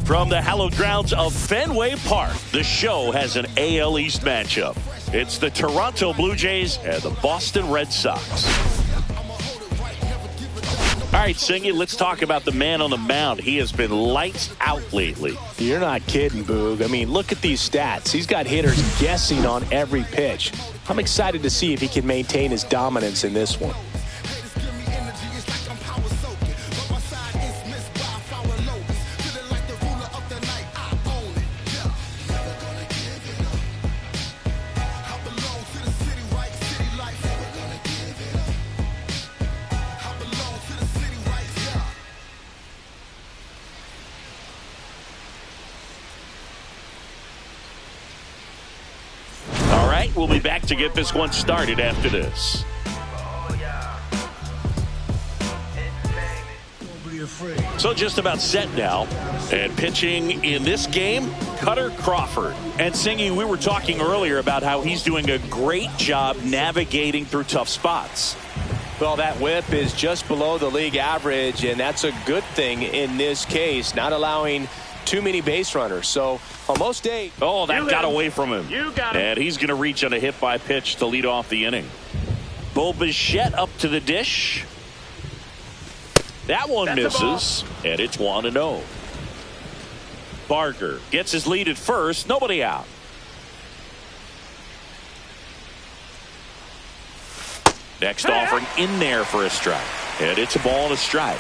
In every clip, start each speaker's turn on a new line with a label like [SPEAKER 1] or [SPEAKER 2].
[SPEAKER 1] From the hallowed grounds of Fenway Park, the show has an AL East matchup. It's the Toronto Blue Jays and the Boston Red Sox. All right, Singy, let's talk about the man on the mound. He has been lights out lately.
[SPEAKER 2] You're not kidding, Boog. I mean, look at these stats. He's got hitters guessing on every pitch. I'm excited to see if he can maintain his dominance in this one.
[SPEAKER 1] We'll be back to get this one started after this. So just about set now. And pitching in this game, Cutter Crawford. And Singy, we were talking earlier about how he's doing a great job navigating through tough spots.
[SPEAKER 2] Well, that whip is just below the league average, and that's a good thing in this case, not allowing too many base runners. So on most days,
[SPEAKER 1] oh, that got away from him.
[SPEAKER 3] You got him.
[SPEAKER 1] And he's going to reach on a hit by pitch to lead off the inning. Bo Bichette up to the dish. That one misses, and it's 1-0. Barger gets his lead at first. Nobody out. Next offering in there for a strike. And it's a ball and a strike.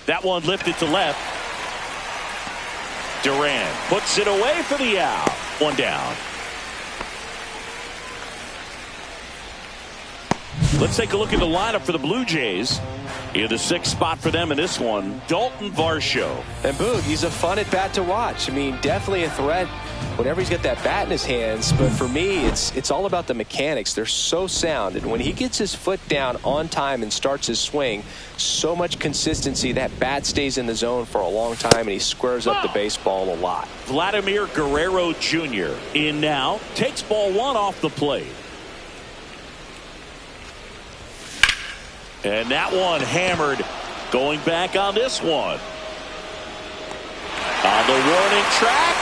[SPEAKER 1] That one lifted to left. Duran puts it away for the out. One down. Let's take a look at the lineup for the Blue Jays. In the sixth spot for them in this one, Dalton Varsho.
[SPEAKER 2] And Boog, he's a fun at bat to watch. I mean, definitely a threat whenever he's got that bat in his hands. But for me, it's all about the mechanics. They're so sound. And when he gets his foot down on time and starts his swing, so much consistency, that bat stays in the zone for a long time, and he squares up the baseball a lot.
[SPEAKER 1] Vladimir Guerrero Jr. in now. Takes ball one off the plate. And that one hammered. Going back on this one. On the warning track.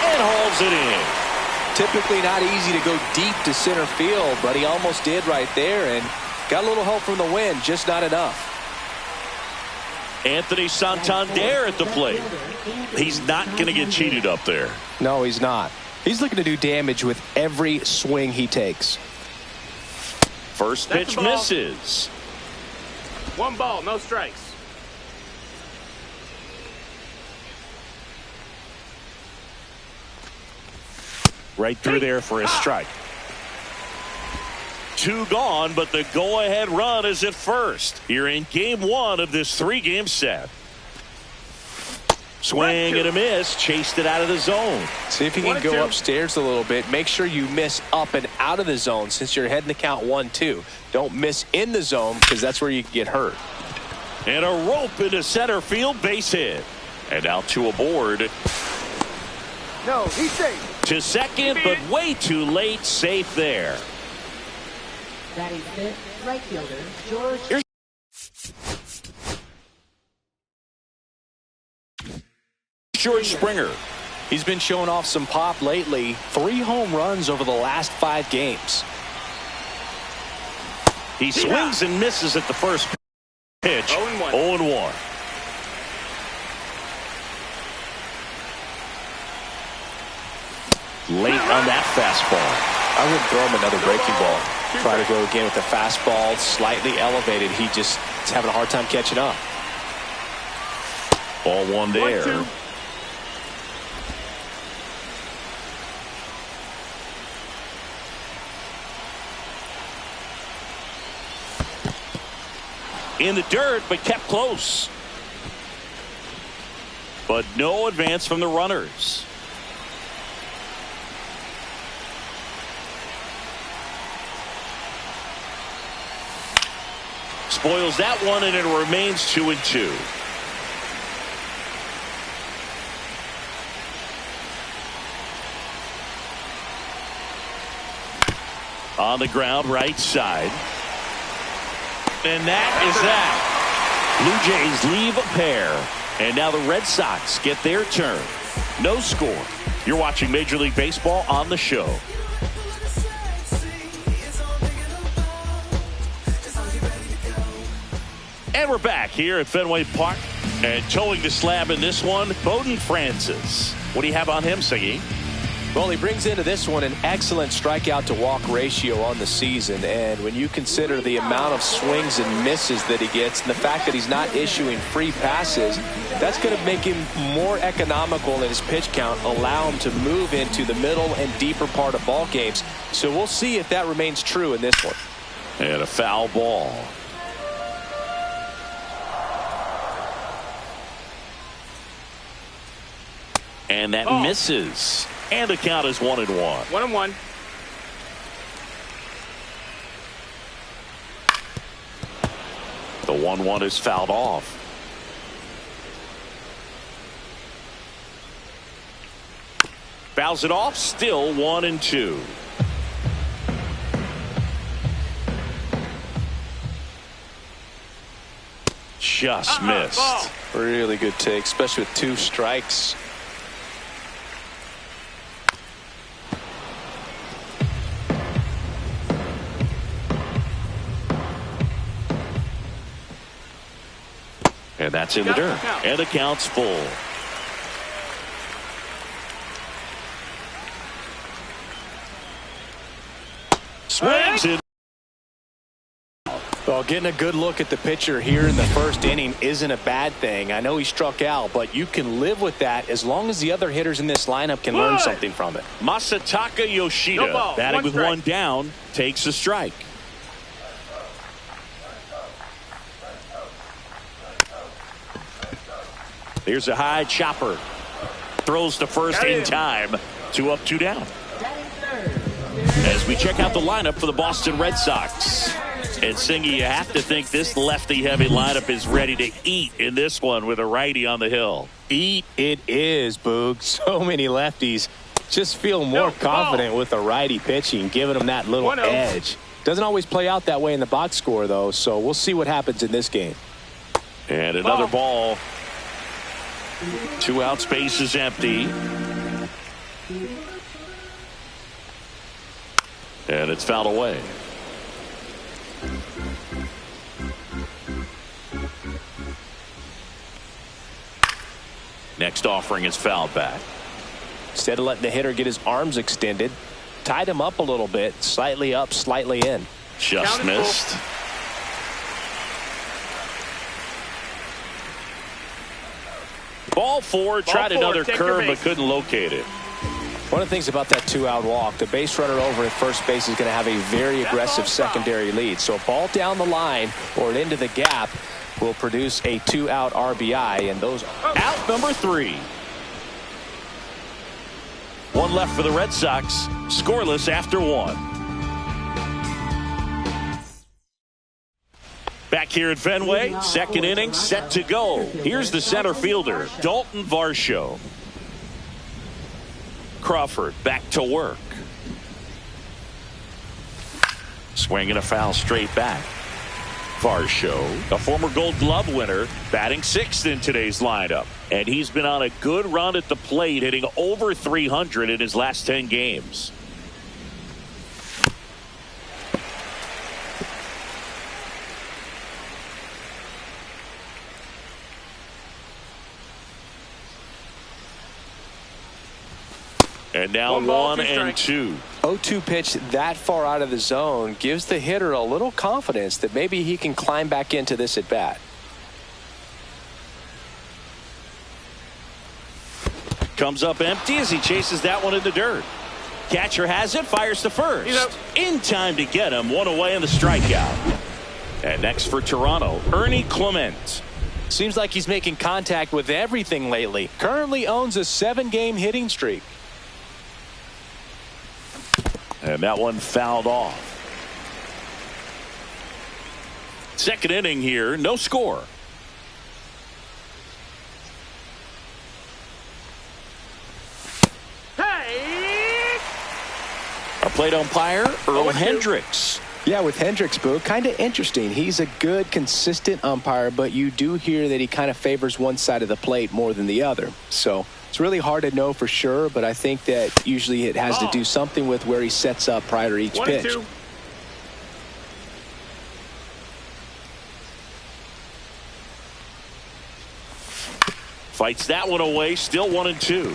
[SPEAKER 1] And hauls it in.
[SPEAKER 2] Typically not easy to go deep to center field, but he almost did right there and got a little help from the wind, just not enough.
[SPEAKER 1] Anthony Santander at the plate. He's not going to get cheated up there.
[SPEAKER 2] No, he's not. He's looking to do damage with every swing he takes.
[SPEAKER 1] First pitch misses.
[SPEAKER 3] 1 ball, no strikes.
[SPEAKER 1] Right through there for a strike. 2 gone, but the go-ahead run is at first. Here in game 1 of this 3-game set. Swing and a miss. Chased it out of the zone.
[SPEAKER 2] See if you can go upstairs a little bit. Make sure you miss up and out of the zone since you're heading to count 1-2. Don't miss in the zone because that's where you can get hurt.
[SPEAKER 1] And a rope into center field, base hit. And out to aboard.
[SPEAKER 4] No, he's safe.
[SPEAKER 1] To second, but way too late. Safe there.
[SPEAKER 5] Batting fifth, right fielder George.
[SPEAKER 1] George Springer.
[SPEAKER 2] He's been showing off some pop lately. 3 home runs over the last 5 games.
[SPEAKER 1] He swings and misses at the first pitch. 0-1. Late on that fastball.
[SPEAKER 2] I wouldn't throw him another breaking ball. Try to go again with the fastball slightly elevated. He just is having a hard time catching up.
[SPEAKER 1] Ball 1 there.
[SPEAKER 3] 1-2.
[SPEAKER 1] In the dirt, but kept close. But no advance from the runners. Spoils that one, and it remains 2-2. On the ground, right side. And that is that. Blue Jays leave a pair. And now the Red Sox get their turn. No score. You're watching Major League Baseball on the show. And we're back here at Fenway Park. And towing the slab in this one, Bowden Francis. What do you have on him, Siggy?
[SPEAKER 2] Well, he brings into this one an excellent strikeout to walk ratio on the season. And when you consider the amount of swings and misses that he gets and the fact that he's not issuing free passes, that's going to make him more economical in his pitch count, allow him to move into the middle and deeper part of ball games. So we'll see if that remains true in this one.
[SPEAKER 1] And a foul ball. And that misses. And the count is 1-1.
[SPEAKER 3] 1-1.
[SPEAKER 1] The 1-1 is fouled off. Fouls it off. Still 1-2. Just missed.
[SPEAKER 3] Ball.
[SPEAKER 2] Really good take, especially with 2 strikes.
[SPEAKER 1] And that's in the dirt. And the count's full. Swings it.
[SPEAKER 2] Well, getting a good look at the pitcher here in the first inning isn't a bad thing. I know he struck out, but you can live with that as long as the other hitters in this lineup can learn something from it.
[SPEAKER 1] Masataka Yoshida,
[SPEAKER 3] No ball.
[SPEAKER 1] batting with
[SPEAKER 3] Strike.
[SPEAKER 1] 1 down, takes a strike. Here's a high chopper. Throws to first in time. 2 up, 2 down. As we check out the lineup for the Boston Red Sox. And Singy, you have to think this lefty-heavy lineup is ready to eat in this one with a righty on the hill.
[SPEAKER 2] Eat it is, Boog. So many lefties. Just feel more confident with the righty pitching, giving them that little edge. Doesn't always play out that way in the box score, though, so we'll see what happens in this game.
[SPEAKER 1] And another ball. 2 out, space is empty. And it's fouled away. Next offering is fouled back.
[SPEAKER 2] Instead of letting the hitter get his arms extended, tied him up a little bit, slightly up, slightly in.
[SPEAKER 1] Just missed. Ball 4, tried another curve but couldn't locate it.
[SPEAKER 2] One of the things about that 2-out walk, the base runner over at first base is going to have a very aggressive secondary lead. So a ball down the line or into the gap will produce a 2-out RBI, and those
[SPEAKER 1] out number 3. 1 left for the Red Sox, scoreless after 1. Back here at Fenway, second inning set to go. Here's the center fielder, Dalton Varsho. Crawford back to work. Swinging a foul straight back. Varsho, a former Gold Glove winner, batting 6th in today's lineup. And he's been on a good run at the plate, hitting over 300 in his last 10 games. And now 1 and 2.
[SPEAKER 2] 0-2 pitch that far out of the zone gives the hitter a little confidence that maybe he can climb back into this at bat.
[SPEAKER 1] Comes up empty as he chases that one in the dirt. Catcher has it, fires to first. In time to get him, 1 away in the strikeout. And next for Toronto, Ernie Clement.
[SPEAKER 2] Seems like he's making contact with everything lately. Currently owns a 7-game hitting streak.
[SPEAKER 1] And that one fouled off. Second inning here, no score.
[SPEAKER 3] Hey!
[SPEAKER 1] Our plate umpire, Earl Hendricks.
[SPEAKER 2] Yeah, with Hendricks, Boo, kind of interesting. He's a good, consistent umpire, but you do hear that he kind of favors one side of the plate more than the other. So it's really hard to know for sure, but I think that usually it has to do something with where he sets up prior to each pitch.
[SPEAKER 3] 1-2.
[SPEAKER 1] Fights that one away, still 1-2.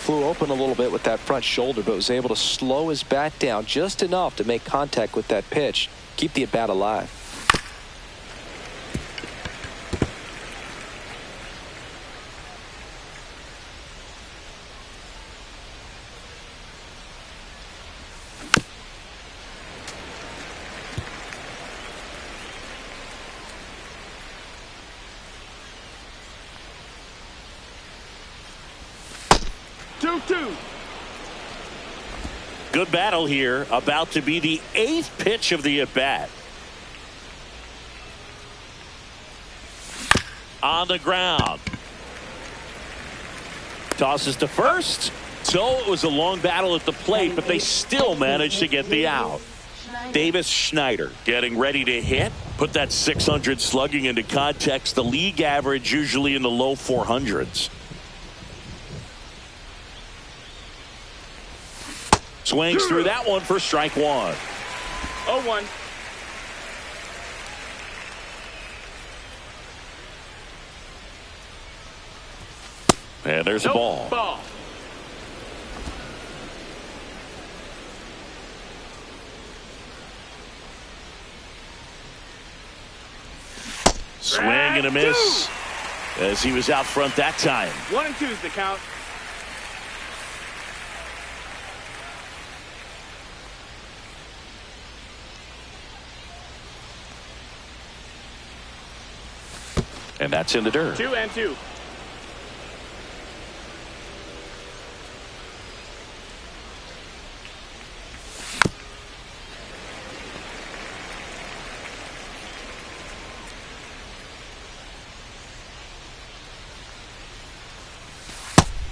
[SPEAKER 2] Flew open a little bit with that front shoulder, but was able to slow his bat down just enough to make contact with that pitch, keep the at-bat alive.
[SPEAKER 1] Good battle here, about to be the 8th pitch of the at-bat. On the ground. Tosses to first. So it was a long battle at the plate, but they still managed to get the out. Davis Schneider getting ready to hit. Put that 600 slugging into context. The league average usually in the low 400s. Swings through that one for strike one.
[SPEAKER 3] 0-1.
[SPEAKER 1] And there's a ball. Swing and a miss as he was out front that time.
[SPEAKER 3] 1-2's the count.
[SPEAKER 1] And that's in the dirt.
[SPEAKER 3] 2-2.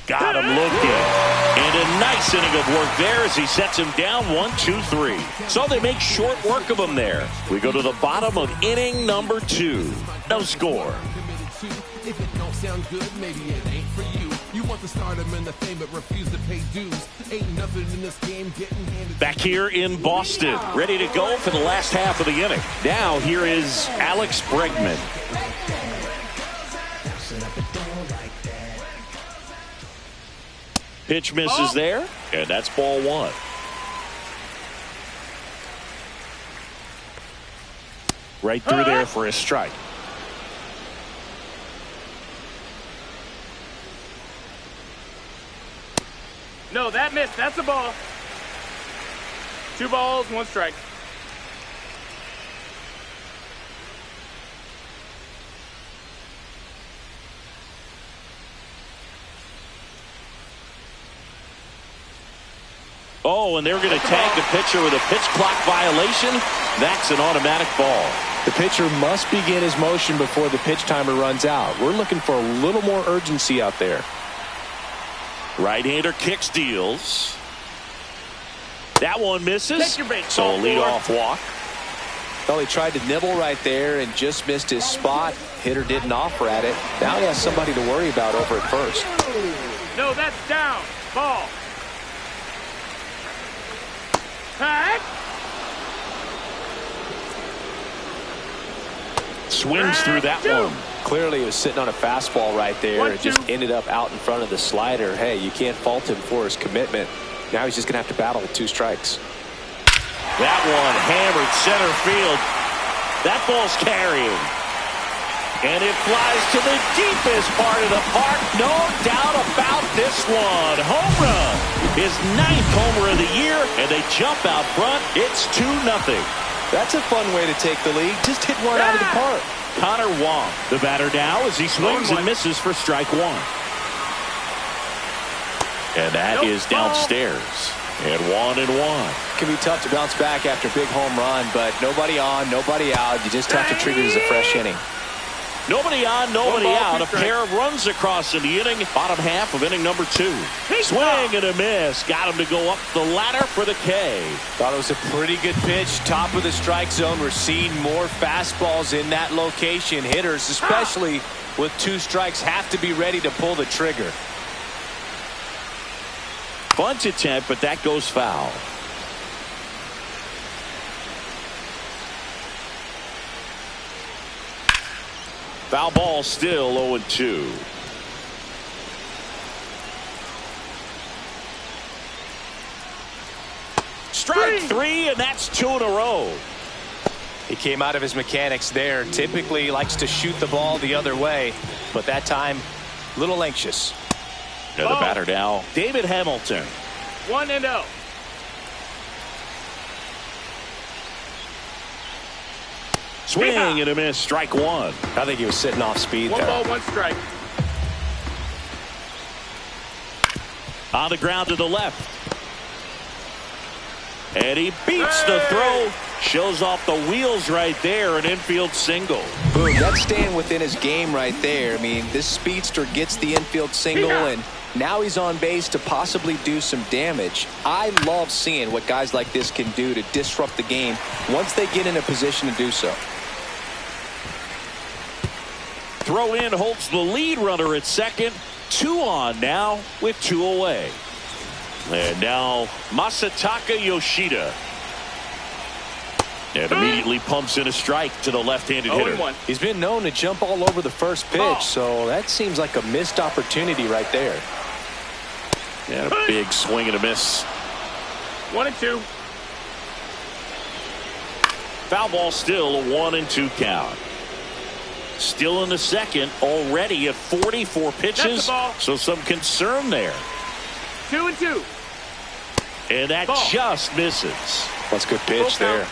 [SPEAKER 1] Got him looking. And a nice inning of work there as he sets him down 1-2-3. So they make short work of him there. We go to the bottom of inning number 2. No score.
[SPEAKER 6] If it don't sound good, maybe it ain't for you. You want the stardom and the fame, but refuse to pay dues. Ain't nothing in this game getting handed.
[SPEAKER 1] Back here in Boston, ready to go for the last half of the inning. Now here is Alex Bregman. Pitch misses there, and that's ball one. Right through there for a strike.
[SPEAKER 3] No, that missed. That's a ball. 2 balls, 1 strike.
[SPEAKER 1] Oh, and they're going to tag the pitcher with a pitch clock violation. That's an automatic ball.
[SPEAKER 2] The pitcher must begin his motion before the pitch timer runs out. We're looking for a little more urgency out there.
[SPEAKER 1] Right-hander kicks, deals. That one misses.
[SPEAKER 3] Take your bait,
[SPEAKER 1] so a leadoff walk.
[SPEAKER 2] Well, he tried to nibble right there and just missed his spot. Hitter didn't offer at it. Now he has somebody to worry about over at first.
[SPEAKER 3] No, that's down. Ball. Pack.
[SPEAKER 1] Swings through that one.
[SPEAKER 2] Clearly he was sitting on a fastball right there and just ended up out in front of the slider. Hey, you can't fault him for his commitment. Now he's just going to have to battle with 2 strikes.
[SPEAKER 1] That one hammered center field. That ball's carrying. And it flies to the deepest part of the park. No doubt about this one. Home run. His 9th homer of the year, and they jump out front. It's 2-0.
[SPEAKER 2] That's a fun way to take the lead. Just hit one out of the park.
[SPEAKER 1] Connor Wong, the batter now, as he swings and misses for strike 1. And that is downstairs. And 1-1.
[SPEAKER 2] Can be tough to bounce back after a big home run, but nobody on, nobody out. You just have to treat it as a fresh inning.
[SPEAKER 1] Nobody on, nobody
[SPEAKER 3] ball,
[SPEAKER 1] out.
[SPEAKER 3] two
[SPEAKER 1] A
[SPEAKER 3] strikes.
[SPEAKER 1] pair of runs across in the inning. Bottom half of inning number 2. Swing and a miss. Got him to go up the ladder for the K.
[SPEAKER 2] Thought it was a pretty good pitch. Top of the strike zone. We're seeing more fastballs in that location. Hitters, especially with 2 strikes, have to be ready to pull the trigger.
[SPEAKER 1] Bunt attempt, but that goes foul. Foul ball, still 0-2. Strike 3, and that's 2 in a row.
[SPEAKER 2] He came out of his mechanics there. Typically likes to shoot the ball the other way, but that time a little anxious.
[SPEAKER 1] And the batter now, David Hamilton.
[SPEAKER 3] 1-0.
[SPEAKER 1] Swing and a miss. Strike 1.
[SPEAKER 2] I think he was sitting off speed
[SPEAKER 3] 1
[SPEAKER 2] there.
[SPEAKER 3] ball, 1 strike.
[SPEAKER 1] On the ground to the left. And he beats the throw. Shows off the wheels right there. An infield single.
[SPEAKER 2] Boom, that's staying within his game right there. I mean, this speedster gets the infield single, and now he's on base to possibly do some damage. I love seeing what guys like this can do to disrupt the game once they get in a position to do so.
[SPEAKER 1] Throw in holds the lead runner at second. 2 on now with 2 away. And now Masataka Yoshida. And immediately pumps in a strike to the left-handed hitter.
[SPEAKER 3] 0-1.
[SPEAKER 2] He's been known to jump all over the first pitch, so that seems like a missed opportunity right there.
[SPEAKER 1] And a big swing and a miss.
[SPEAKER 3] 1-2.
[SPEAKER 1] Foul ball, still a 1-2 count. Still in the second, already at 44 pitches. So some concern there.
[SPEAKER 3] 2-2.
[SPEAKER 1] And that just misses.
[SPEAKER 2] That's a good pitch there.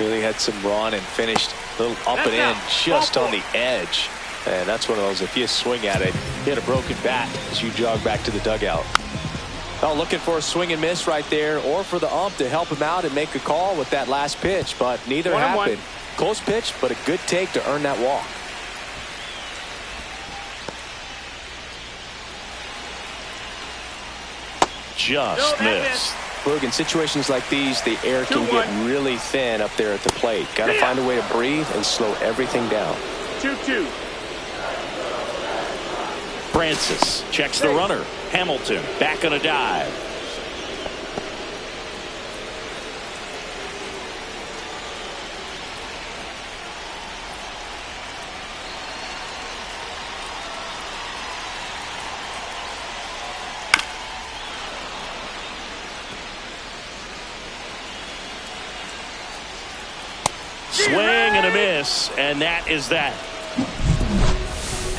[SPEAKER 2] Really had some run and finished a little up and in just on the edge. And that's one of those, if you swing at it, you hit a broken bat as you jog back to the dugout. Well, looking for a swing and miss right there, or for the ump to help him out and make a call with that last pitch, but neither happened. Close pitch, but a good take to earn that walk.
[SPEAKER 1] Just missed.
[SPEAKER 2] Look, in situations like these, the air can get really thin up there at the plate. Got to find a way to breathe and slow everything down.
[SPEAKER 3] 2-2.
[SPEAKER 1] Francis checks the runner. Hamilton back on a dive. Swing and a miss, and that is that.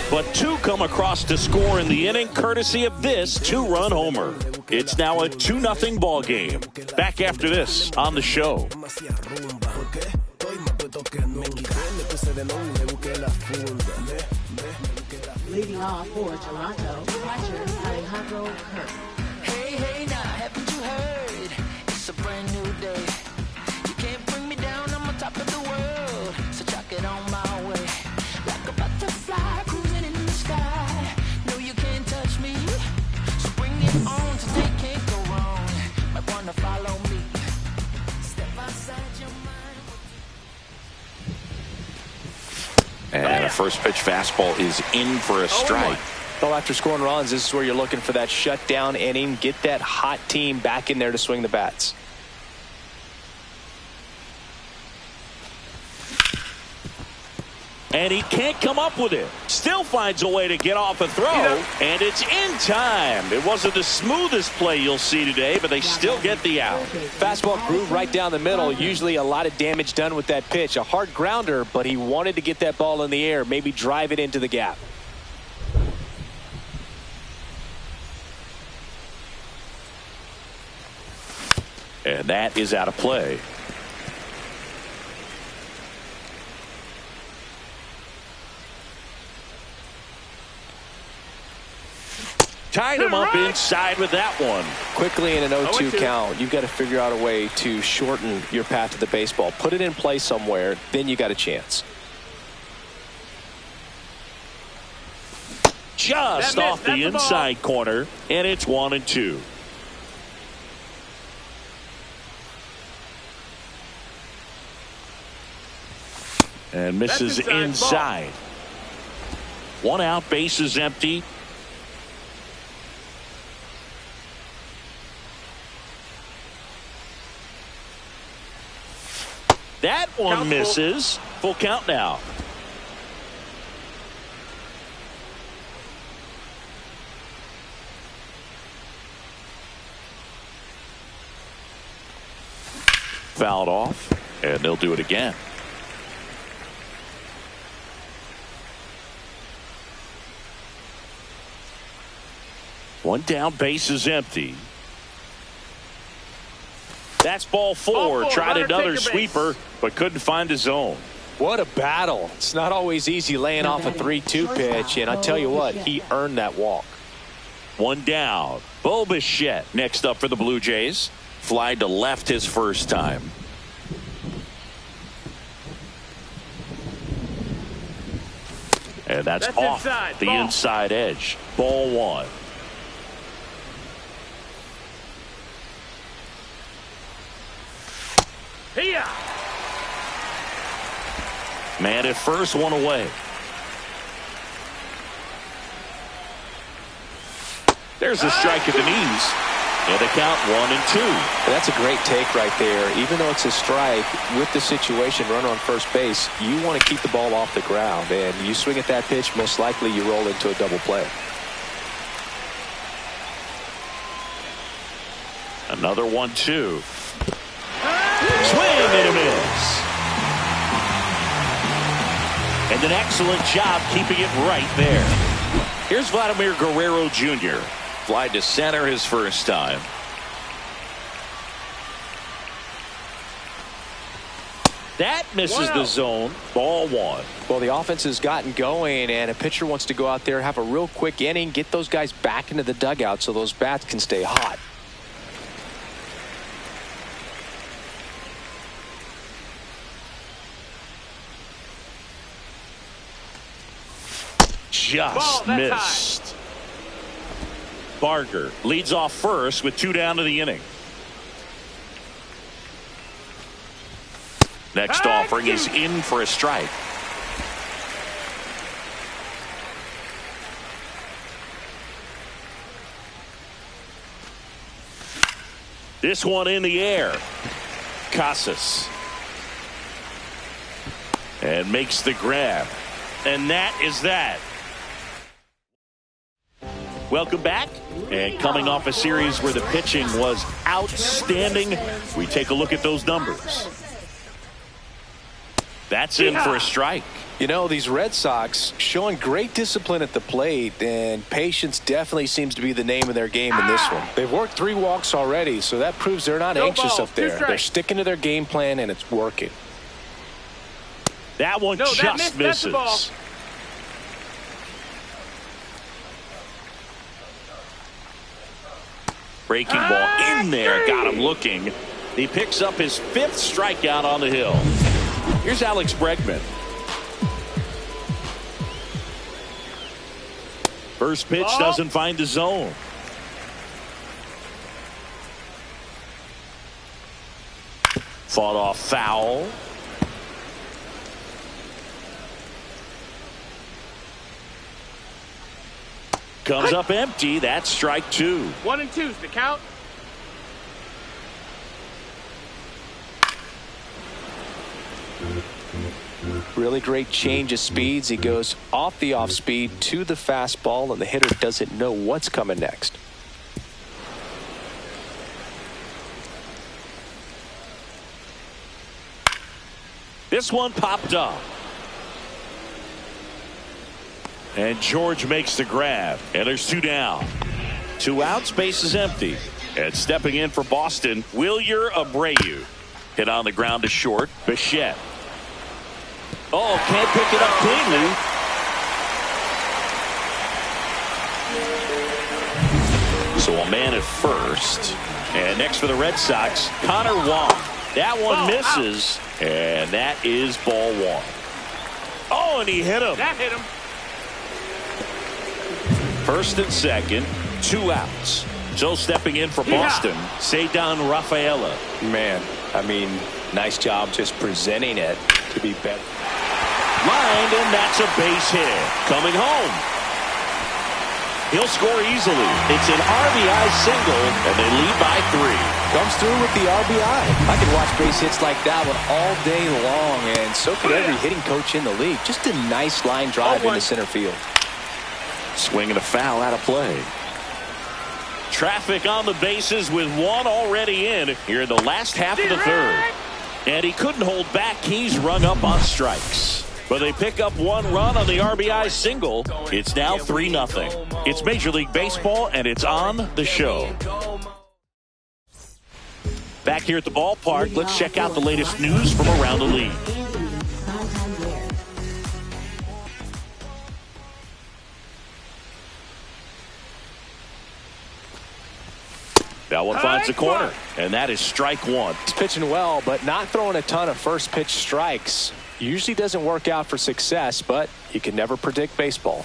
[SPEAKER 1] But 2 come across to score in the inning, courtesy of this 2-run homer. It's now a 2-0 ball game. Back after this on the show.
[SPEAKER 5] Leading off for Toronto, catcher Alejandro Kirk.
[SPEAKER 7] Hey, now, haven't you heard? It's a brand new day. You can't bring me down, I'm on top of the world. So chuck it on my way. Like a butterfly cruising in the sky. No, you can't touch me. So bring it on, today can't go wrong. Might wanna follow me. Step outside your mind.
[SPEAKER 1] And a first pitch fastball is in for a strike.
[SPEAKER 2] Well, after scoring runs, this is where you're looking for that shutdown inning. Get that hot team back in there to swing the bats.
[SPEAKER 1] And he can't come up with it. Still finds a way to get off a throw. And it's in time. It wasn't the smoothest play you'll see today, but they still get the out.
[SPEAKER 2] Fastball groove right down the middle. Usually a lot of damage done with that pitch. A hard grounder, but he wanted to get that ball in the air. Maybe drive it into the gap.
[SPEAKER 1] And that is out of play. Tied him up inside with that one.
[SPEAKER 2] Quickly in an 0-2 count, you've got to figure out a way to shorten your path to the baseball. Put it in play somewhere, then you got a chance.
[SPEAKER 1] just off the inside corner, and it's 1-2. And misses inside. One out, base is empty. That one misses. Full count now. Fouled off, and they'll do it again. One down, base is empty. That's ball four. Tried another sweeper, but couldn't find his zone.
[SPEAKER 2] What a battle. It's not always easy laying off a 3-2 pitch, and I tell you what, he earned that walk.
[SPEAKER 1] One down. Bichette next up for the Blue Jays. Fly to left his first time. And that's off inside. The inside edge. Ball one.
[SPEAKER 3] Here.
[SPEAKER 1] Man at first, one away. There's a strike at the knees. And the count 1-2.
[SPEAKER 2] That's a great take right there. Even though it's a strike, with the situation, runner on first base, you want to keep the ball off the ground. And you swing at that pitch, most likely you roll into a double play.
[SPEAKER 1] Another 1-2. Swing and a miss. And an excellent job keeping it right there. Here's Vladimir Guerrero Jr. Fly to center his first time. That misses the zone. Ball one.
[SPEAKER 2] Well, the offense has gotten going, and a pitcher wants to go out there, have a real quick inning, get those guys back into the dugout so those bats can stay hot.
[SPEAKER 1] Just missed. Barger leads off first with 2 down to the inning. Next offering is in for a strike. This one in the air. Casas. And makes the grab. And that is that. Welcome back. And coming off a series where the pitching was outstanding, we take a look at those numbers. That's in for a strike.
[SPEAKER 2] You know, these Red Sox showing great discipline at the plate, and patience definitely seems to be the name of their game in this one. They've worked 3 walks already, so that proves they're not anxious up there. They're sticking to their game plan, and it's working.
[SPEAKER 1] That one just misses. Breaking ball in there, got him looking. He picks up his 5th strikeout on the hill. Here's Alex Bregman. First pitch doesn't find the zone. Fought off foul. Comes up empty. That's strike 2.
[SPEAKER 3] 1-2's the count.
[SPEAKER 2] Really great change of speeds. He goes off the off speed to the fastball, and the hitter doesn't know what's coming next.
[SPEAKER 1] This one popped up. And George makes the grab. And there's 2 down. 2 outs, base is empty. And stepping in for Boston, Wilyer Abreu. Hit on the ground to short. Bichette. Oh, can't pick it up cleanly. So a man at first. And next for the Red Sox, Connor Wong. That one misses. And that is ball 1. Oh, and he hit him.
[SPEAKER 3] That hit him.
[SPEAKER 1] First and second, 2 outs. So stepping in for Boston, Ceddanne Rafaela.
[SPEAKER 2] Man, I mean, nice job just presenting it to be better.
[SPEAKER 1] Lined, and that's a base hit. Coming home. He'll score easily. It's an RBI single, and they lead by 3.
[SPEAKER 2] Comes through with the RBI. I could watch base hits like that one all day long, and so could every hitting coach in the league. Just a nice line drive into center field.
[SPEAKER 1] Swing and a foul out of play. Traffic on the bases with 1 already in here in the last half of the 3rd. And he couldn't hold back. He's rung up on strikes. But they pick up 1 run on the RBI single. It's now 3-0. It's Major League Baseball, and it's on the show. Back here at the ballpark, let's check out the latest news from around the league. That one finds the corner, and that is strike 1.
[SPEAKER 2] He's pitching well, but not throwing a ton of first pitch strikes. Usually doesn't work out for success, but you can never predict baseball.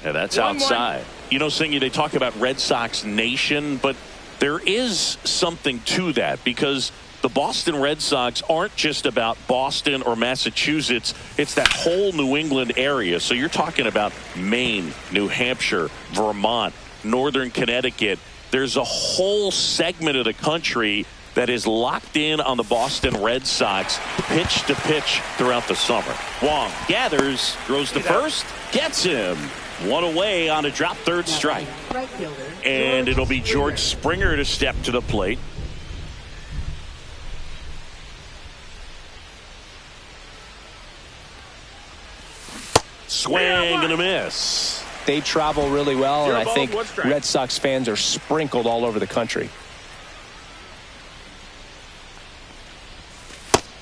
[SPEAKER 1] And that's outside. You know, Singy, they talk about Red Sox Nation, but there is something to that because the Boston Red Sox aren't just about Boston or Massachusetts. It's that whole New England area. So you're talking about Maine, New Hampshire, Vermont, Northern Connecticut. There's a whole segment of the country that is locked in on the Boston Red Sox pitch to pitch throughout the summer. Wong gathers, throws to first, gets him. 1 away on a drop, 3rd strike. And it'll be George Springer to step to the plate. Swing and a miss.
[SPEAKER 2] They travel really well, and I think Red Sox fans are sprinkled all over the country.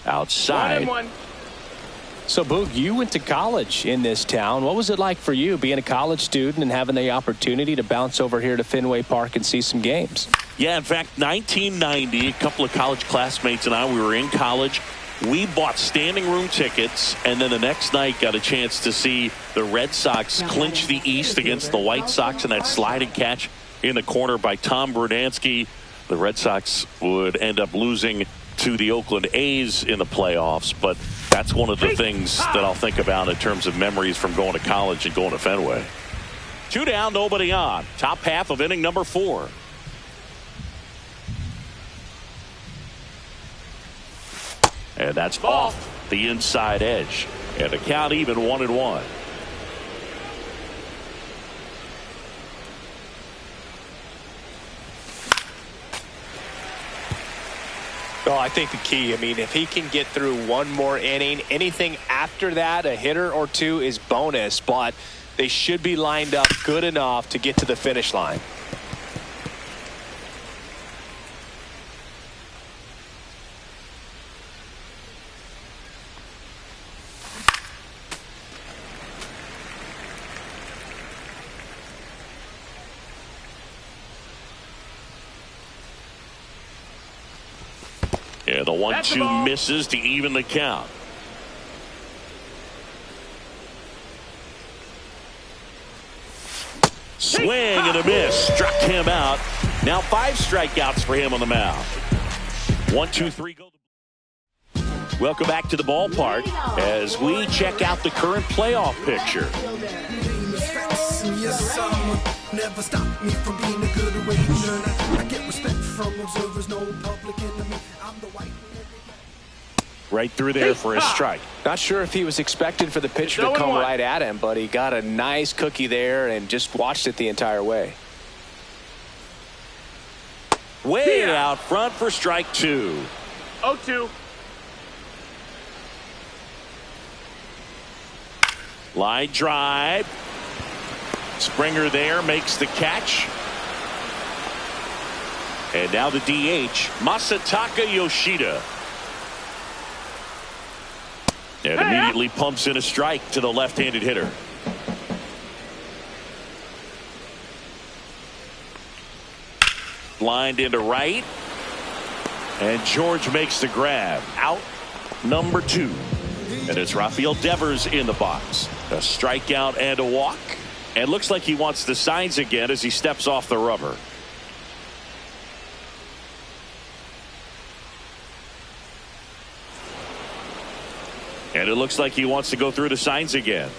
[SPEAKER 1] Outside.
[SPEAKER 3] 1-1.
[SPEAKER 2] So, Boog, you went to college in this town. What was it like for you being a college student and having the opportunity to bounce over here to Fenway Park and see some games?
[SPEAKER 1] Yeah, in fact, 1990, a couple of college classmates and I, we were in college. We bought standing room tickets, and then the next night got a chance to see the Red Sox clinch the East against the White Sox in that sliding catch in the corner by Tom Brunansky. The Red Sox would end up losing to the Oakland A's in the playoffs, but that's one of the things that I'll think about in terms of memories from going to college and going to Fenway. 2 down, nobody on. Top half of inning number 4. And that's off the inside edge. And the count even 1-1.
[SPEAKER 2] Well, I think the key, I mean, if he can get through 1 more inning, anything after that, a hitter or 2 is bonus, but they should be lined up good enough to get to the finish line.
[SPEAKER 1] Yeah, the 1-2 misses to even the count. Swing and a miss. Struck him out. Now 5 strikeouts for him on the mound. 1, 2, 3, go. Welcome back to the ballpark as we check out the current playoff picture.
[SPEAKER 8] Never stop me from being a good learner. I get respect from observers, no public enemy. I'm the white.
[SPEAKER 1] Right through there for a strike.
[SPEAKER 2] Not sure if he was expecting for the pitcher to come right at him, but he got a nice cookie there and just watched it the entire way.
[SPEAKER 1] Way out front for strike 2.
[SPEAKER 3] 0-2.
[SPEAKER 1] Line drive. Springer there makes the catch. And now the DH, Masataka Yoshida. And immediately pumps in a strike to the left-handed hitter. Lined into right. And George makes the grab. Out number 2. And it's Rafael Devers in the box. A strikeout and a walk. And looks like he wants the signs again as he steps off the rubber. And it looks like he wants to go through the signs again.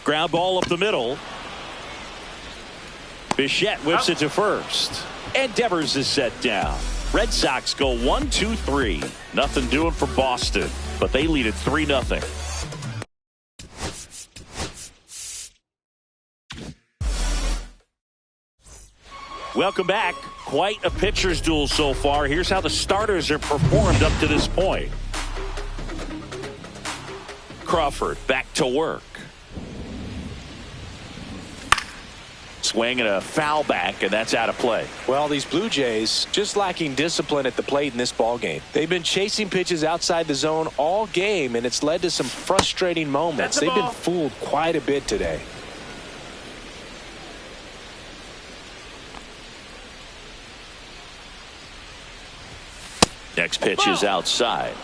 [SPEAKER 1] Ground ball up the middle. Bichette whips it to first. And Devers is set down. Red Sox go 1-2-3. Nothing doing for Boston, but they lead it 3-0. Welcome back. Quite a pitcher's duel so far. Here's how the starters are performed up to this point. Crawford back to work. Swing and a foul back, and that's out of play.
[SPEAKER 2] Well, these Blue Jays just lacking discipline at the plate in this ball game. They've been chasing pitches outside the zone all game, and it's led to some frustrating moments. They've been fooled quite a bit today.
[SPEAKER 1] Next pitch is outside.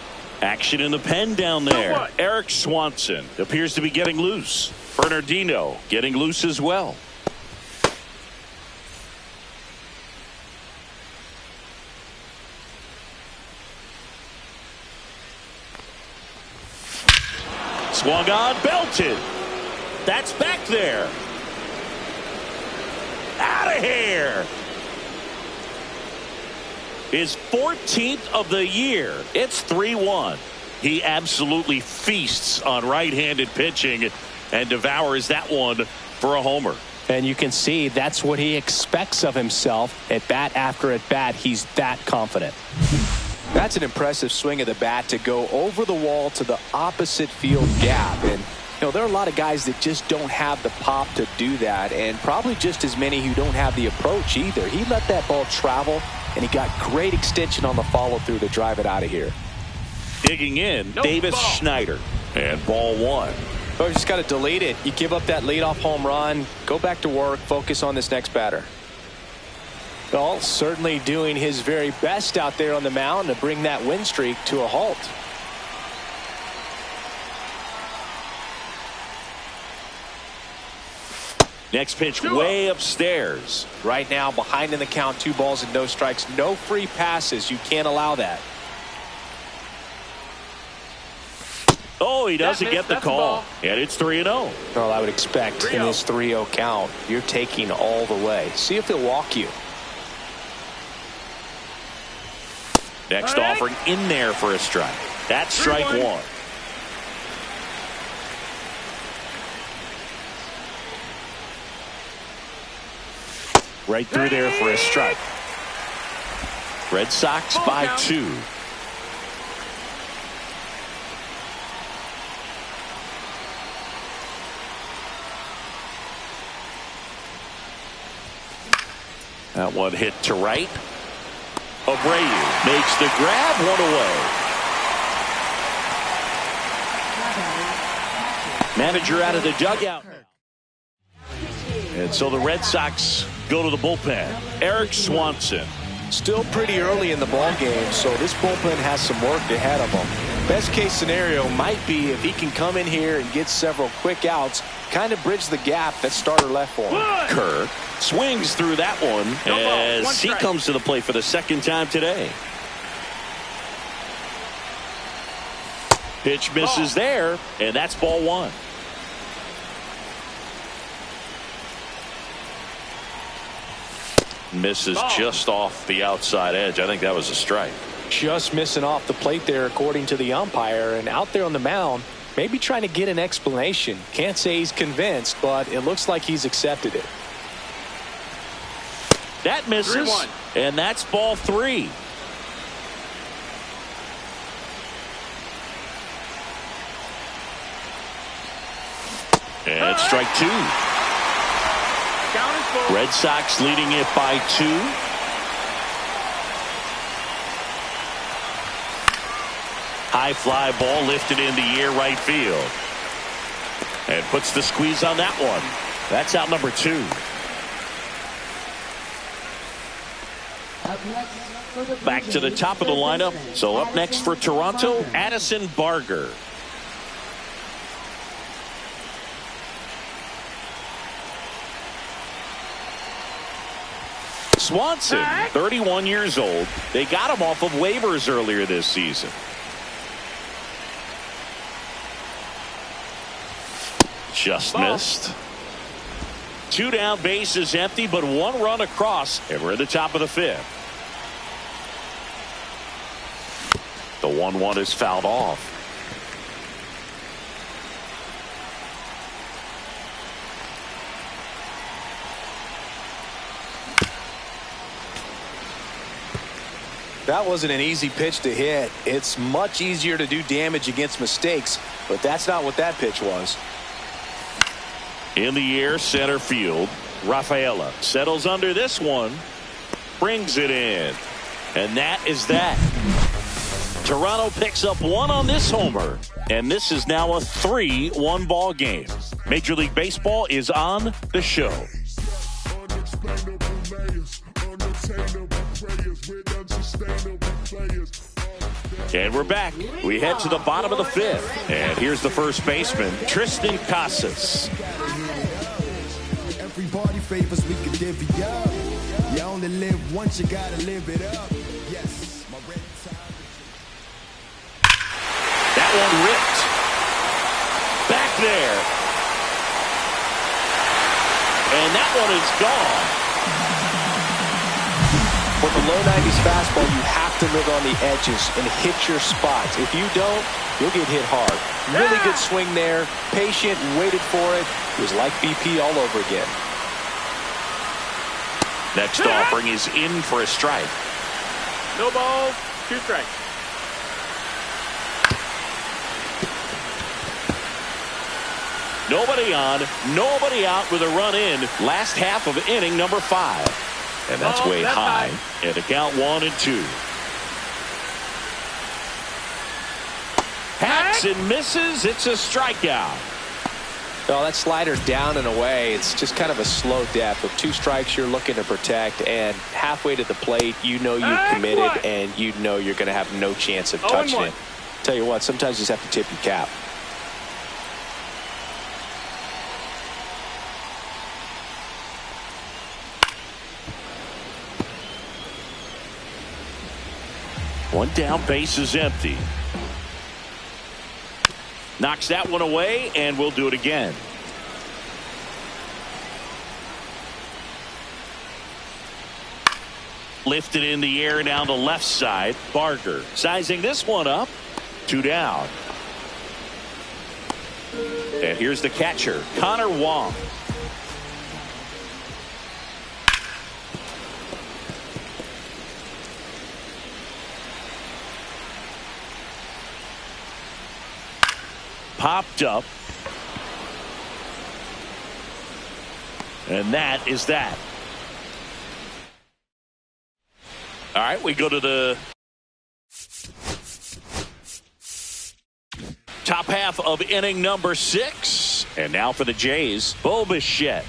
[SPEAKER 1] Action in the pen down there. Eric Swanson appears to be getting loose. Bernardino getting loose as well. Swung on, belted. That's back there. Out of here. His 14th of the year. It's 3-1. He absolutely feasts on right-handed pitching and devours that one for a homer.
[SPEAKER 2] And you can see that's what he expects of himself at bat after at bat. He's that confident. That's an impressive swing of the bat to go over the wall to the opposite field gap. And there are a lot of guys that just don't have the pop to do that, and probably just as many who don't have the approach either. He let that ball travel, and he got great extension on the follow-through to drive it out of here.
[SPEAKER 1] Digging in, Davis Schneider, and ball one.
[SPEAKER 2] Oh, you just got to delete it. You give up that leadoff home run, go back to work, focus on this next batter. Well, certainly doing his very best out there on the mound to bring that win streak to a halt.
[SPEAKER 1] Next pitch way upstairs.
[SPEAKER 2] Right now behind in the count, 2 balls and no strikes. No free passes. You can't allow that.
[SPEAKER 1] Oh, he doesn't get the call. And it's 3-0.
[SPEAKER 2] Well, I would expect in this 3-0 count, you're taking all the way. See if he'll walk you.
[SPEAKER 1] Next offering in there for a strike. That's strike one. Right through there for a strike. Red Sox by 2. That one hit to right. Abreu makes the grab, one away. Manager out of the dugout. And so the Red Sox go to the bullpen. Eric Swanson.
[SPEAKER 2] Still pretty early in the ball game, so this bullpen has some work ahead of them. Best case scenario might be if he can come in here and get several quick outs, kind of bridge the gap that starter left for him.
[SPEAKER 1] Kerr swings through that one as he comes to the plate for the second time today. Pitch misses there, and that's ball one. Misses just off the outside edge. I think that was a strike.
[SPEAKER 2] Just missing off the plate there according to the umpire, and out there on the mound maybe trying to get an explanation. Can't say he's convinced, but it looks like he's accepted it.
[SPEAKER 1] That misses, and that's ball 3. And strike 2. Red Sox leading it by 2. High fly ball lifted in the air right field. And puts the squeeze on that one. That's out number 2.
[SPEAKER 5] Up next for the Blue
[SPEAKER 1] Back to the
[SPEAKER 5] Jays,
[SPEAKER 1] top of the lineup.
[SPEAKER 5] defenseman,
[SPEAKER 1] So up next for
[SPEAKER 5] Addison
[SPEAKER 1] Toronto,
[SPEAKER 5] Barger.
[SPEAKER 1] Addison Barger. Swanson, 31 years old. They got him off of waivers earlier this season. Just missed. 2 down, bases empty, but 1 run across, and we're at the top of the 5th. The 1-1 is fouled off.
[SPEAKER 2] That wasn't an easy pitch to hit. It's much easier to do damage against mistakes, but that's not what that pitch was.
[SPEAKER 1] In the air, center field. Rafaela settles under this one, brings it in, and that is that. Toronto picks up 1 on this homer, and this is now a 3-1 ball game. Major League Baseball is on the show. And we're back. We head to the bottom of the 5th, and here's the first baseman, Tristan Casas.
[SPEAKER 8] Everybody favors we can divvy up. You only live once, you gotta live it up. Yes, my red time.
[SPEAKER 1] That one ripped. Back there. And that one is gone.
[SPEAKER 2] For the low 90s fastball, you have to live on the edges and hit your spots. If you don't, you'll get hit hard. Really good swing there. Patient, waited for it. It was like BP all over again.
[SPEAKER 1] Next offering is in for a strike.
[SPEAKER 3] No balls, 2 strikes.
[SPEAKER 1] Nobody on, nobody out with a run in. Last half of inning number 5. And that's way high. And the count 1-2. Hacks and misses. It's a strikeout.
[SPEAKER 2] No, that slider's down and away. It's just kind of a slow depth. With 2 strikes you're looking to protect, and halfway to the plate, you know you've committed, and you know you're going to have no chance of touching it. Tell you what, sometimes you just have to tip your cap.
[SPEAKER 1] One down, base is empty. Knocks that one away, and we'll do it again. Lifted in the air down the left side. Barger sizing this one up. 2 down. And here's the catcher, Connor Wong. Popped up. And that is that. All right, we go to the top half of inning number 6. And now for the Jays, Bo Bichette.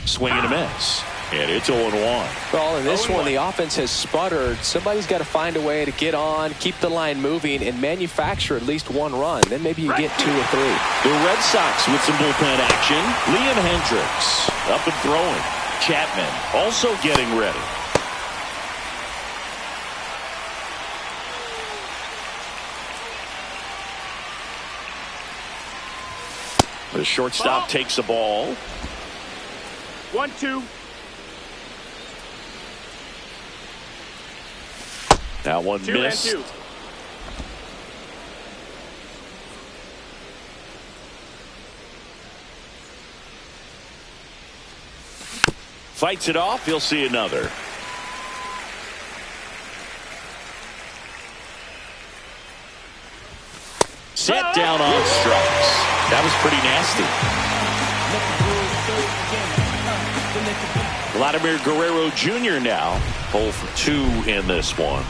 [SPEAKER 1] Swing and a miss. And it's 0-1.
[SPEAKER 2] Well, in this one, the offense has sputtered. Somebody's got to find a way to get on, keep the line moving, and manufacture at least 1 run. Then maybe you get 2 or 3.
[SPEAKER 1] The Red Sox with some bullpen action. Liam Hendricks up and throwing. Chapman also getting ready. The shortstop takes the ball.
[SPEAKER 3] 1-2.
[SPEAKER 1] That one
[SPEAKER 3] 2
[SPEAKER 1] missed.
[SPEAKER 3] and 2.
[SPEAKER 1] Fights it off. He'll see another. Set down on strikes. That was pretty nasty. Vladimir Guerrero Jr. now 0 for 2 in this one.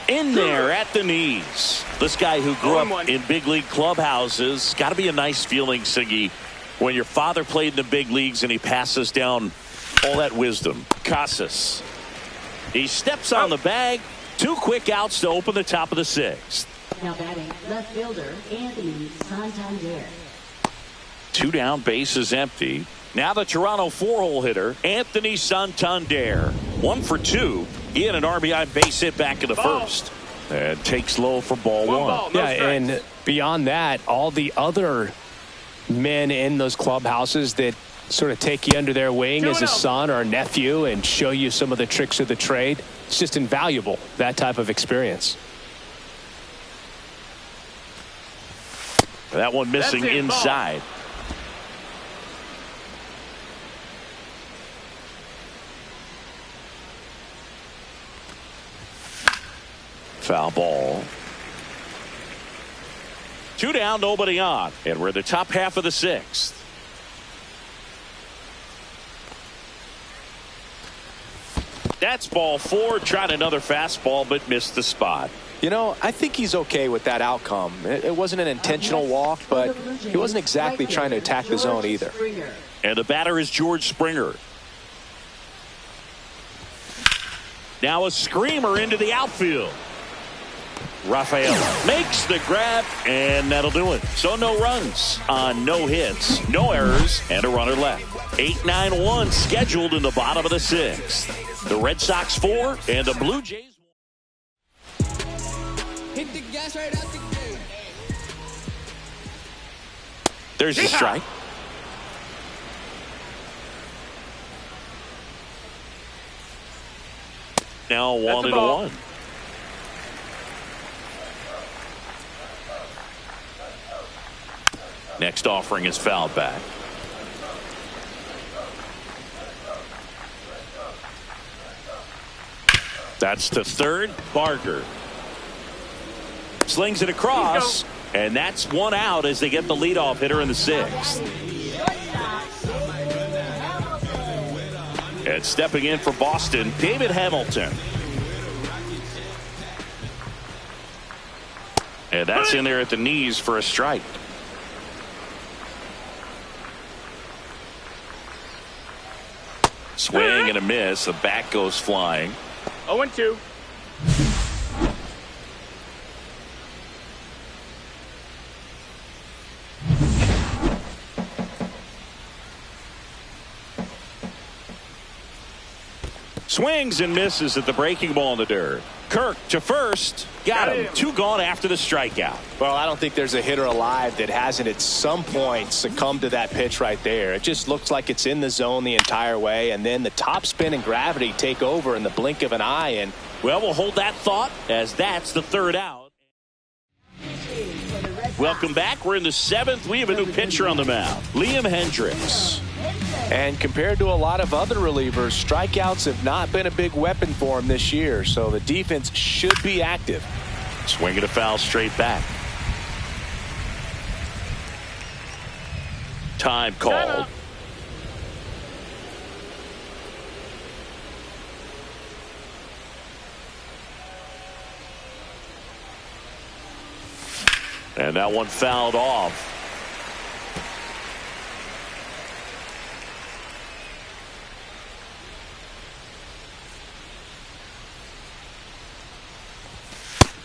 [SPEAKER 1] In there at the knees. This guy who grew up in big league clubhouses. Got to be a nice feeling, Siggy, When your father played in the big leagues and he passes down all that wisdom. Casas. He steps on the bag. 2 quick outs to open the top of the 6th.
[SPEAKER 5] Now batting, left fielder Anthony Santander.
[SPEAKER 1] 2 down, bases empty. Now the Toronto 4-hole hitter, Anthony Santander. 1 for 2. He had an RBI base hit back in the first. And takes low for ball 1.
[SPEAKER 3] Ball, no
[SPEAKER 2] Yeah,
[SPEAKER 3] strikes.
[SPEAKER 2] and beyond that, all the other men in those clubhouses that sort of take you under their wing as a son or a nephew and show you some of the tricks of the trade. It's just invaluable, that type of experience.
[SPEAKER 1] That one missing inside. Foul ball. 2 down, nobody on. And we're in the top half of the 6th. That's ball 4. Tried another fastball, but missed the spot.
[SPEAKER 2] You know, I think he's okay with that outcome. It wasn't an intentional walk, but he wasn't exactly trying to attack the zone either.
[SPEAKER 1] And the batter is George Springer. Now a screamer into the outfield. Rafael makes the grab, and that'll do it. So no runs on no hits, no errors, and a runner left. 8-9-1 scheduled in the bottom of the 6th. The Red Sox 4 and the Blue Jays.
[SPEAKER 9] Hit the gas right out the gate.
[SPEAKER 1] There's the strike. Now 1-1. Next offering is fouled back. That's to third. Barker slings it across, and that's 1 out as they get the leadoff hitter in the 6th. And stepping in for Boston, David Hamilton. And that's in there at the knees for a strike. Swing and a miss. The bat goes flying.
[SPEAKER 3] 0-2.
[SPEAKER 1] Swings and misses at the breaking ball in the dirt. Kirk to first. Got him. 2 gone after the strikeout.
[SPEAKER 2] Well, I don't think there's a hitter alive that hasn't at some point succumbed to that pitch right there. It just looks like it's in the zone the entire way, and then the top spin and gravity take over in the blink of an eye. And
[SPEAKER 1] well, we'll hold that thought as that's the 3rd out. Welcome back. We're in the 7th. We have a new pitcher on the mound, Liam Hendricks.
[SPEAKER 2] And compared to a lot of other relievers, strikeouts have not been a big weapon for him this year, so the defense should be active.
[SPEAKER 1] Swinging a foul straight back. Time called. And that one fouled off.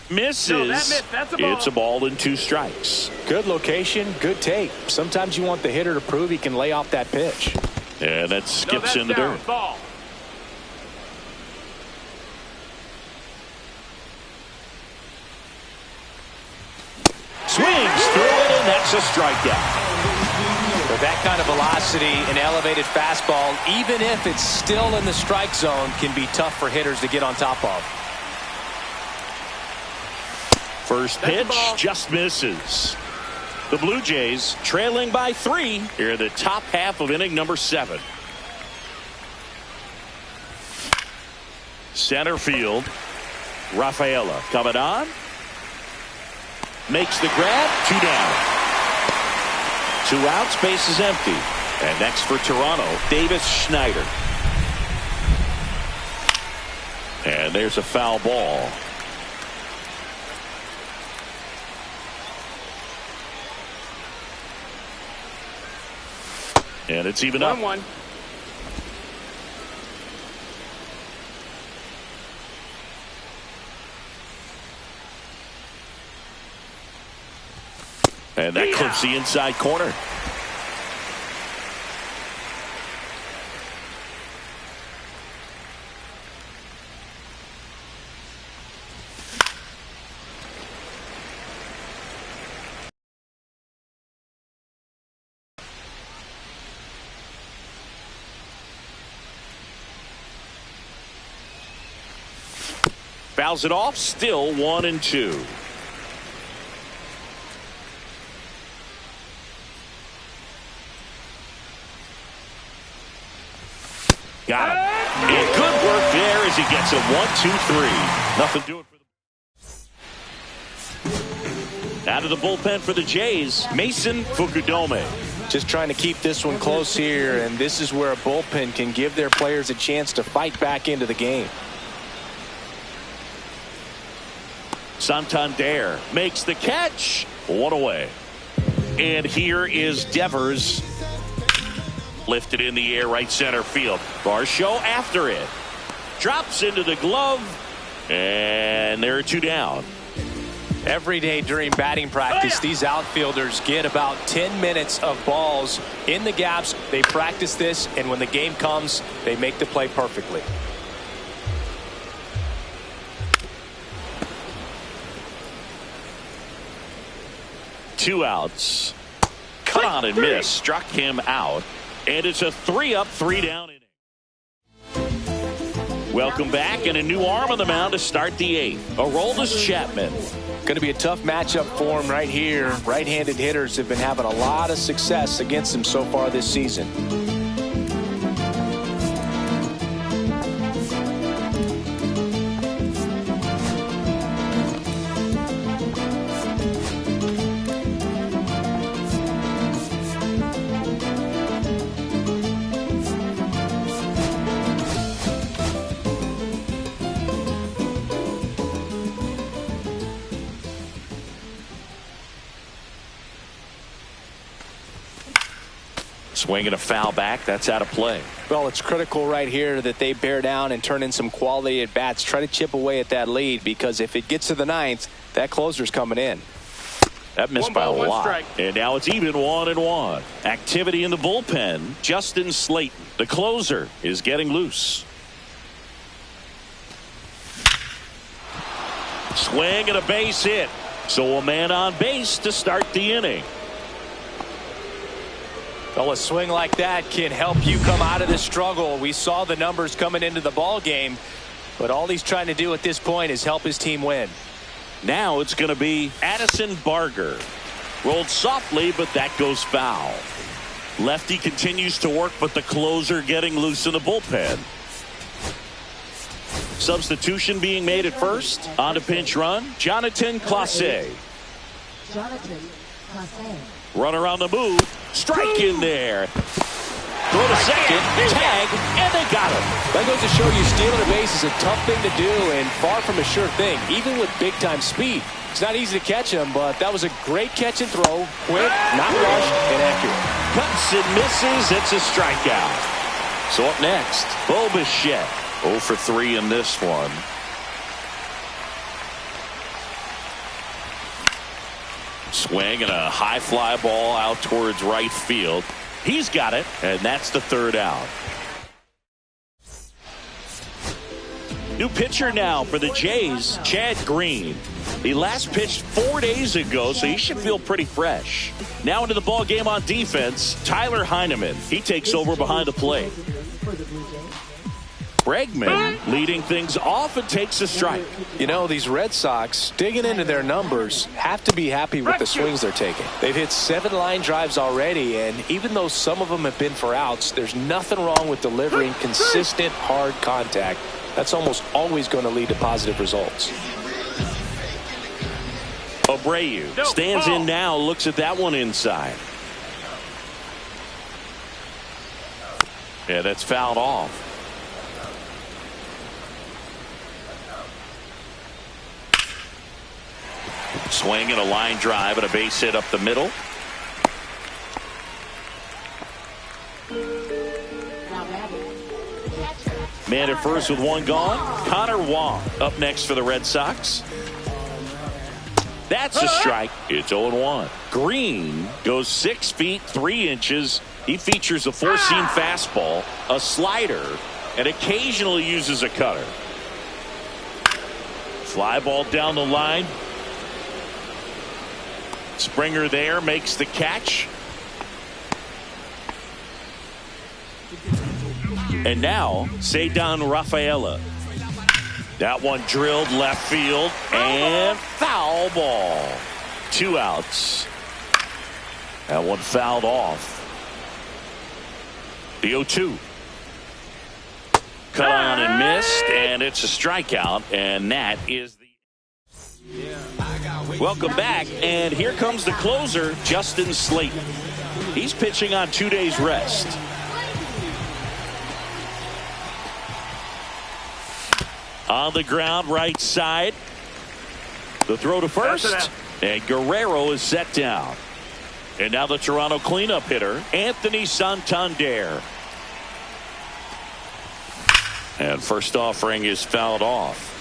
[SPEAKER 1] Misses.
[SPEAKER 3] No, that missed. That's a ball.
[SPEAKER 1] It's a ball and 2 strikes.
[SPEAKER 2] Good location, good take. Sometimes you want the hitter to prove he can lay off that pitch.
[SPEAKER 1] And that skips
[SPEAKER 3] no,
[SPEAKER 1] in the
[SPEAKER 3] down.
[SPEAKER 1] dirt.
[SPEAKER 3] Ball.
[SPEAKER 1] Swings through it, and that's a strikeout.
[SPEAKER 2] With that kind of velocity, an elevated fastball, even if it's still in the strike zone, can be tough for hitters to get on top of.
[SPEAKER 1] First pitch just misses. The Blue Jays trailing by 3 here in the top half of inning number 7. Center field. Rafaela coming on. Makes the grab. 2 down. 2 outs. Base is empty. And next for Toronto, Davis Schneider. And there's a foul ball. And it's even up.
[SPEAKER 3] 1-1.
[SPEAKER 1] And that clips the inside corner. Fouls it off, still 1-2. Got him. And good work there as he gets a 1-2-3. Nothing doing for the... Out of the bullpen for the Jays, Mason Fukudome.
[SPEAKER 2] Just trying to keep this one close here, and this is where a bullpen can give their players a chance to fight back into the game.
[SPEAKER 1] Santander makes the catch. One away. And here is Devers. Lifted in the air, right center field. Varsho after it. Drops into the glove. And there are two down.
[SPEAKER 2] Every day during batting practice, these outfielders get about 10 minutes of balls in the gaps. They practice this, and when the game comes, they make the play perfectly.
[SPEAKER 1] Two outs. Cut on and miss. Struck him out. And it's a 3-up, 3-down inning. Welcome back, and a new arm on the mound to start the eighth. Aroldis Chapman.
[SPEAKER 2] Going to be a tough matchup for him right here. Right-handed hitters have been having a lot of success against him so far this season.
[SPEAKER 1] Swinging a foul back. That's out of play.
[SPEAKER 2] Well, it's critical right here that they bear down and turn in some quality at bats. Try to chip away at that lead, because if it gets to the ninth, that closer's coming in.
[SPEAKER 1] That missed by a lot. And now it's even 1-1. Activity in the bullpen. Justin Slayton, the closer, is getting loose. Swing and a base hit. So a man on base to start the inning.
[SPEAKER 2] Well, a swing like that can help you come out of this struggle. We saw the numbers coming into the ball game, but all he's trying to do at this point is help his team win.
[SPEAKER 1] Now it's going to be Addison Barger. Rolled softly, but that goes foul. Lefty continues to work, but the closer getting loose in the bullpen. Substitution being made at first. On to pinch run, Jonathan Clase.
[SPEAKER 5] Jonathan Clase.
[SPEAKER 1] Runner on the move. Strike in there. Throw to second. Tag. And they got him.
[SPEAKER 2] That goes to show you stealing a base is a tough thing to do and far from a sure thing, even with big-time speed. It's not easy to catch him, but that was a great catch and throw. Quick, not rushed, and accurate.
[SPEAKER 1] Cuts and misses. It's a strikeout. So up next, Bo Bichette. 0 for 3 in this one. Swing and a high fly ball out towards right field. He's got it, and that's the third out. New pitcher now for the Jays, Chad Green. He last pitched 4 days ago, so he should feel pretty fresh. Now into the ball game on defense, Tyler Heineman. He takes over behind the plate. Bregman leading things off and takes a strike.
[SPEAKER 2] You know, these Red Sox, digging into their numbers, have to be happy with the swings they're taking. They've hit 7 line drives already, and even though some of them have been for outs, there's nothing wrong with delivering consistent, hard contact. That's almost always going to lead to positive results.
[SPEAKER 1] Abreu stands in now, looks at that one inside. Yeah, that's fouled off. Swing and a line drive and a base hit up the middle. Man at first with one gone. Connor Wong up next for the Red Sox. That's a strike. It's 0-1. Green goes 6 feet 3 inches. He features a four-seam fastball, a slider, and occasionally uses a cutter. Fly ball down the line. Springer there makes the catch. And now, Ceddanne Rafaela. That one drilled left field and foul ball. 2 outs. That one fouled off. The 0-2. Cut on and missed, and it's a strikeout, and that is the... Welcome back, and here comes the closer, Justin Slayton. He's pitching on 2 days rest. On the ground, right side. The throw to first, and Guerrero is set down. And now the Toronto cleanup hitter, Anthony Santander. And first offering is fouled off.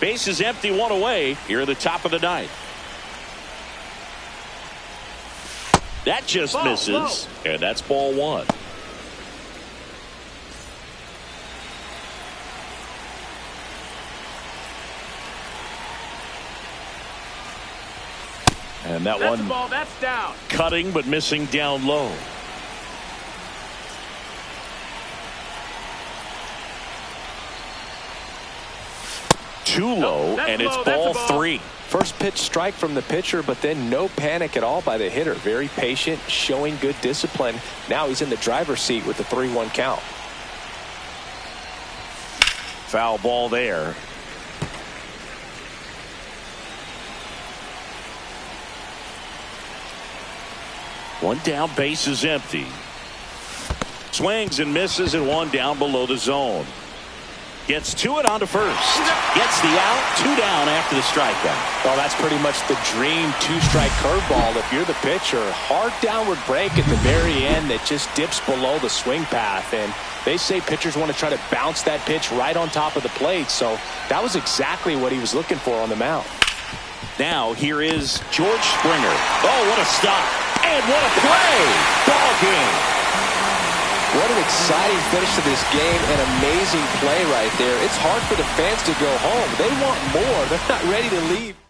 [SPEAKER 1] Base is empty, 1 away here at the top of the 9th. That just misses, and that's ball 1. And that one
[SPEAKER 3] ball, that's down.
[SPEAKER 1] Cutting but missing down low. Too low, and it's ball 3.
[SPEAKER 2] First pitch strike from the pitcher, but then no panic at all by the hitter. Very patient, showing good discipline. Now he's in the driver's seat with the 3-1 count.
[SPEAKER 1] Foul ball there. One down, base is empty. Swings and misses, and one down below the zone. Gets to it onto first. Gets the out, 2 down after the strikeout.
[SPEAKER 2] Well, that's pretty much the dream 2-strike curveball if you're the pitcher. Hard downward break at the very end that just dips below the swing path. And they say pitchers want to try to bounce that pitch right on top of the plate. So that was exactly what he was looking for on the mound.
[SPEAKER 1] Now here is George Springer. Oh, what a stop. And what a play. Ball game.
[SPEAKER 2] What an exciting finish to this game. An amazing play right there. It's hard for the fans to go home. They want more. They're not ready to leave.